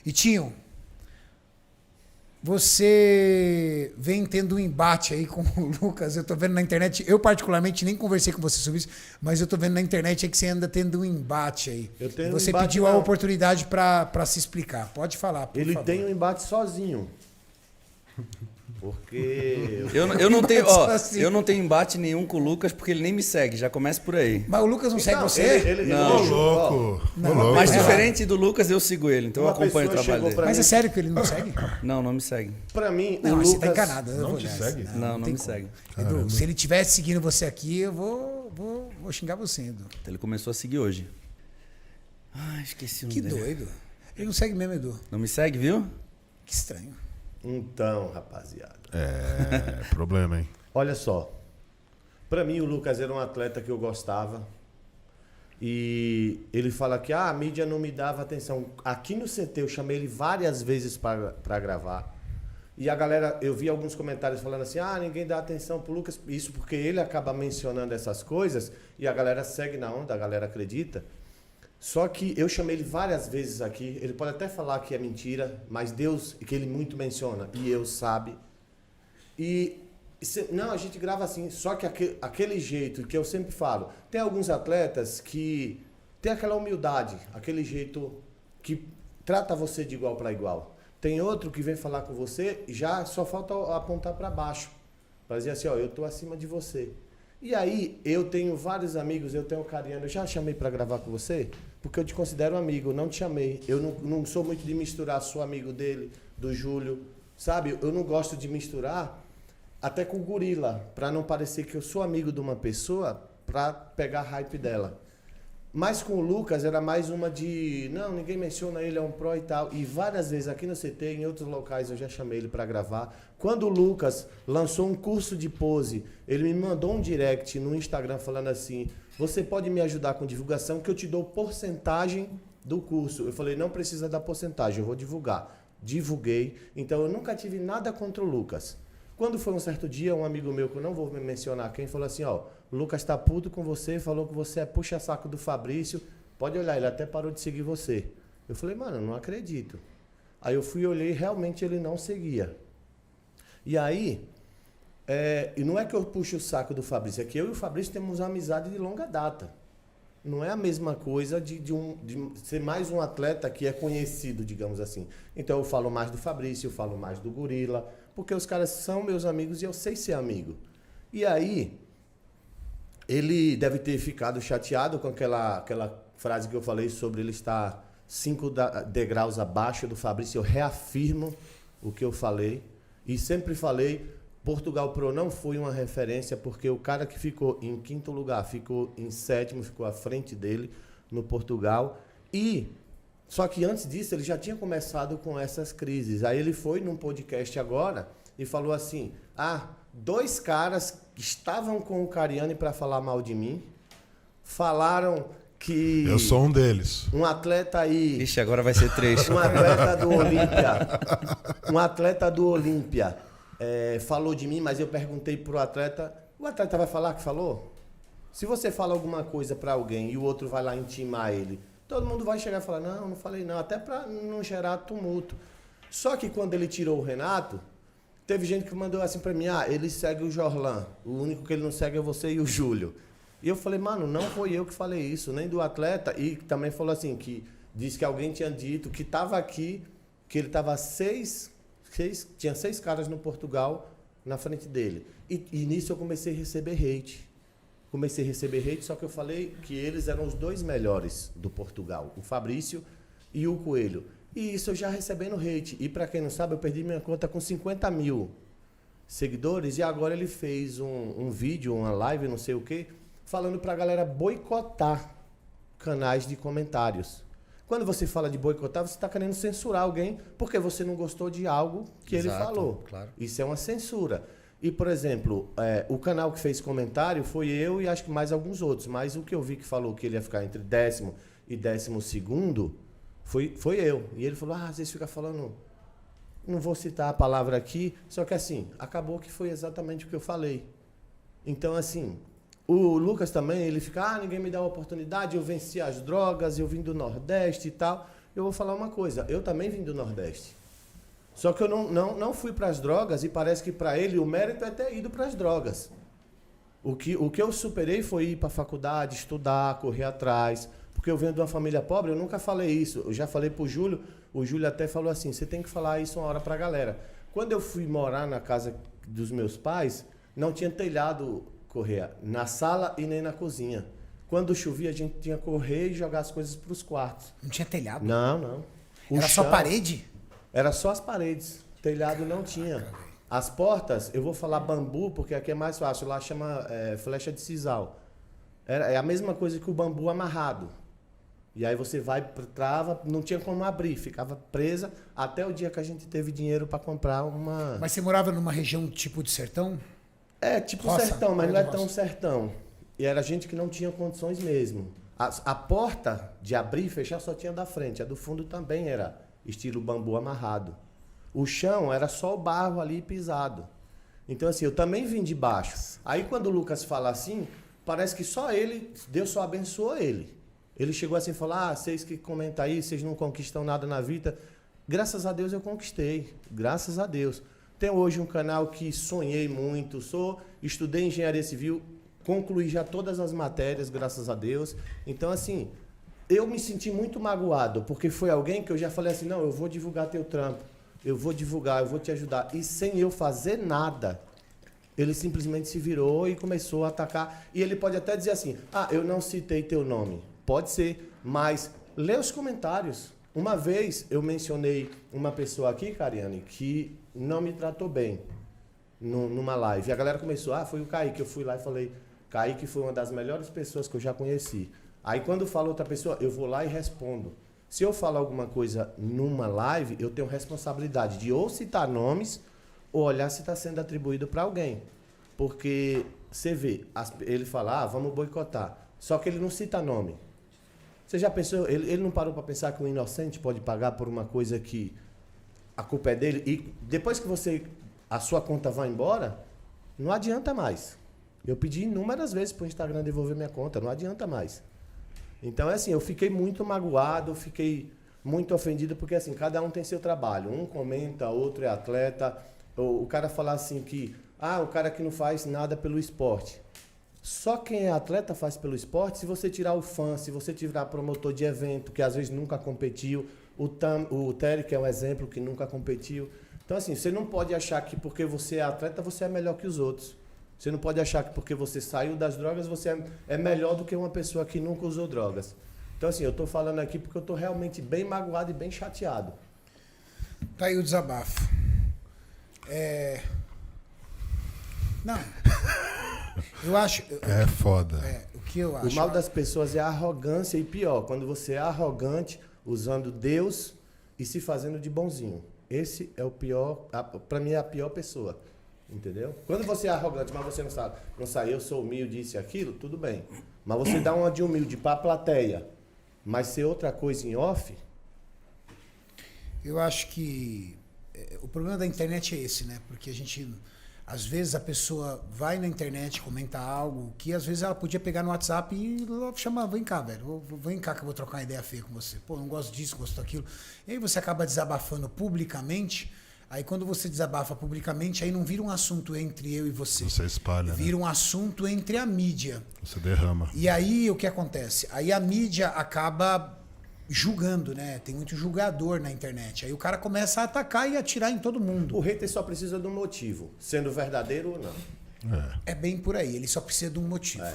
E Tinho, você vem tendo um embate aí com o Lucas. Eu tô vendo na internet, eu particularmente nem conversei com você sobre isso, mas eu tô vendo na internet aí que você anda tendo um embate aí. Eu tenho você embate, pediu não. a oportunidade para se explicar. Pode falar, por Ele favor. tem um embate sozinho. Porque... Eu não tenho, ó, Assim. eu não tenho embate nenhum com o Lucas porque ele nem me segue, já começa por aí. Mas o Lucas não segue Então, você? ele Não. Ô, deixou, ó, louco. Não, Ô, louco. Mas é. diferente do Lucas, eu sigo ele, então eu Uma acompanho o pessoa trabalho chegou dele. pra Mas mim. é sério que ele não segue? Não me segue. Pra mim, Não, o você Lucas... tá enganado. eu não vou te nessa. segue? Não tem me como. segue. Edu, se ele estivesse seguindo você aqui, eu vou xingar você, Edu. Então ele começou a seguir hoje. Ah, esqueci o nome Que dele. doido. Ele não segue mesmo, Edu. Não me segue, viu? Que estranho. Então, rapaziada. É, problema, hein? Olha só. Pra mim, o Lucas era um atleta que eu gostava. E ele fala que a mídia não me dava atenção. Aqui no CT eu chamei ele várias vezes pra gravar. E a galera, eu vi alguns comentários falando assim, ninguém dá atenção pro Lucas. Isso porque ele acaba mencionando essas coisas e a galera segue na onda, a galera acredita. Só que eu chamei ele várias vezes aqui. Ele pode até falar que é mentira, mas Deus, que ele muito menciona, e eu sabe. Não, a gente grava assim. Só que aquele jeito que eu sempre falo, tem alguns atletas que tem aquela humildade, aquele jeito que trata você de igual para igual. Tem outro que vem falar com você e já só falta apontar para baixo. Para dizer assim, eu tô acima de você. E aí, eu tenho vários amigos, eu tenho o Cariano, eu já chamei para gravar com você, porque eu te considero amigo, não te chamei. Eu não sou muito de misturar, sou amigo dele, do Júlio, sabe? Eu não gosto de misturar até com o gorila, para não parecer que eu sou amigo de uma pessoa para pegar a hype dela. Mas com o Lucas era mais uma de, não, ninguém menciona ele, é um pró e tal. E várias vezes aqui no CT, em outros locais, eu já chamei ele para gravar. Quando o Lucas lançou um curso de pose, ele me mandou um direct no Instagram falando assim, você pode me ajudar com divulgação que eu te dou porcentagem do curso. Eu falei, não precisa dar porcentagem, eu vou divulgar. Divulguei, então eu nunca tive nada contra o Lucas. Quando foi um certo dia, um amigo meu, que eu não vou mencionar quem, falou assim, o Lucas tá puto com você, falou que você é puxa-saco do Fabrício, pode olhar, ele até parou de seguir você. Eu falei, mano, não acredito. Aí eu fui e olhei, realmente ele não seguia. E aí, e não é que eu puxo o saco do Fabrício, é que eu e o Fabrício temos uma amizade de longa data. Não é a mesma coisa de ser mais um atleta que é conhecido, digamos assim. Então eu falo mais do Fabrício, eu falo mais do Gorila, porque os caras são meus amigos e eu sei ser amigo. E aí, ele deve ter ficado chateado com aquela frase que eu falei sobre ele estar 5 degraus abaixo do Fabrício. Eu reafirmo o que eu falei e sempre falei, Portugal Pro não foi uma referência porque o cara que ficou em 5º lugar, ficou em 7º, ficou à frente dele no Portugal. Só que antes disso ele já tinha começado com essas crises. Aí ele foi num podcast agora e falou assim, 2 caras que estavam com o Cariani para falar mal de mim, falaram que... Eu sou um deles. Um atleta aí... Ixi, agora vai ser 3. Um atleta do Olímpia. Um atleta do Olímpia. Falou de mim, mas eu perguntei pro atleta, o atleta vai falar que falou? Se você fala alguma coisa para alguém e o outro vai lá intimar ele, todo mundo vai chegar e falar, não falei não, até para não gerar tumulto. Só que quando ele tirou o Renato, teve gente que mandou assim para mim, ele segue o Jorlan, o único que ele não segue é você e o Júlio. E eu falei, mano, não foi eu que falei isso, nem do atleta, e também falou assim, que disse que alguém tinha dito que estava aqui, que ele estava tinha 6 caras no Portugal na frente dele. E nisso eu comecei a receber hate. Só que eu falei que eles eram os 2 melhores do Portugal, o Fabrício e o Coelho. E isso eu já recebendo hate. E para quem não sabe, eu perdi minha conta com 50 mil seguidores e agora ele fez um vídeo, uma live, não sei o quê, falando pra galera boicotar canais de comentários. Quando você fala de boicotar, você está querendo censurar alguém porque você não gostou de algo que ele falou. Claro. Isso é uma censura. E, por exemplo, o canal que fez comentário foi eu e acho que mais alguns outros. Mas o que eu vi que falou que ele ia ficar entre 10º e 12º foi eu. E ele falou, às vezes fica falando... Não vou citar a palavra aqui, só que assim, acabou que foi exatamente o que eu falei. Então, assim... O Lucas também, ele fica, ninguém me dá uma oportunidade, eu venci as drogas, eu vim do Nordeste e tal. Eu vou falar uma coisa, eu também vim do Nordeste. Só que eu não fui para as drogas e parece que para ele o mérito é ter ido para as drogas. O que eu superei foi ir para a faculdade, estudar, correr atrás. Porque eu venho de uma família pobre, eu nunca falei isso. Eu já falei pro Júlio, o Júlio até falou assim, você tem que falar isso uma hora pra galera. Quando eu fui morar na casa dos meus pais, não tinha telhado, Correia, na sala e nem na cozinha. Quando chovia, a gente tinha que correr e jogar as coisas pros quartos. Não tinha telhado? Não. Era só parede? Era só as paredes. Telhado não tinha. As portas, eu vou falar bambu, porque aqui é mais fácil. Lá chama flecha de sisal. É a mesma coisa que o bambu amarrado. E aí você vai, trava, não tinha como abrir, ficava presa até o dia que a gente teve dinheiro para comprar uma... Mas você morava numa região tipo de sertão? É, tipo roça, sertão, mas não é tão roça. sertão. E era gente que não tinha condições mesmo. A porta de abrir e fechar só tinha da frente, a do fundo também era estilo bambu amarrado. O chão era só o barro ali pisado. Então assim, eu também vim de baixo. Aí quando o Lucas fala assim, parece que só ele, Deus só abençoou ele. Ele chegou assim e falou, vocês que comentam aí, vocês não conquistam nada na vida. Graças a Deus eu conquistei, graças a Deus. Tenho hoje um canal que sonhei muito, estudei engenharia civil, concluí já todas as matérias, graças a Deus. Então assim, eu me senti muito magoado, porque foi alguém que eu já falei assim, não, eu vou divulgar teu trampo, eu vou divulgar, eu vou te ajudar. E sem eu fazer nada, ele simplesmente se virou e começou a atacar. E ele pode até dizer assim, eu não citei teu nome. Pode ser, mas lê os comentários. Uma vez eu mencionei uma pessoa aqui, Cariane, que não me tratou bem numa live. E a galera começou, foi o Kaique. Eu fui lá e falei, Kaique foi uma das melhores pessoas que eu já conheci. Aí quando fala outra pessoa, eu vou lá e respondo. Se eu falar alguma coisa numa live, eu tenho responsabilidade de ou citar nomes ou olhar se está sendo atribuído para alguém. Porque você vê, ele fala, vamos boicotar. Só que ele não cita nome. Você já pensou, ele não parou para pensar que um inocente pode pagar por uma coisa que a culpa é dele? E depois que a sua conta vai embora, não adianta mais. Eu pedi inúmeras vezes para o Instagram devolver minha conta, não adianta mais. Então, é assim, eu fiquei muito magoado, fiquei muito ofendido, porque assim, cada um tem seu trabalho. Um comenta, outro é atleta. O cara fala assim que, o cara que não faz nada pelo esporte. Só quem é atleta faz pelo esporte. Se você tirar o fã, se você tirar promotor de evento, que às vezes nunca competiu, o Terry, que é um exemplo, que nunca competiu. Então, assim, você não pode achar que porque você é atleta, você é melhor que os outros. Você não pode achar que porque você saiu das drogas, você é melhor do que uma pessoa que nunca usou drogas. Então, assim, eu estou falando aqui porque eu estou realmente bem magoado e bem chateado. Tá aí o desabafo. Não. Eu acho... É foda. O que eu acho... O mal das pessoas é a arrogância e pior, quando você é arrogante, usando Deus e se fazendo de bonzinho. Esse é o pior, para mim é a pior pessoa, entendeu? Quando você é arrogante, mas você não sabe, eu sou humilde, isso e aquilo, tudo bem. Mas você dá uma de humilde para a plateia, mas ser outra coisa em off... Eu acho que o problema da internet é esse, né? Porque a gente... Às vezes a pessoa vai na internet, comenta algo que às vezes ela podia pegar no WhatsApp e chamar, vem cá, velho, vem cá que eu vou trocar uma ideia feia com você. Pô, não gosto disso, gosto daquilo. E aí você acaba desabafando publicamente, aí quando você desabafa publicamente, aí não vira um assunto entre eu e você. Você espalha, vira um assunto entre a mídia. Você derrama. E aí o que acontece? Aí a mídia acaba julgando, né? Tem muito julgador na internet. Aí o cara começa a atacar e atirar em todo mundo. O hater só precisa de um motivo, sendo verdadeiro ou não. É bem por aí, ele só precisa de um motivo.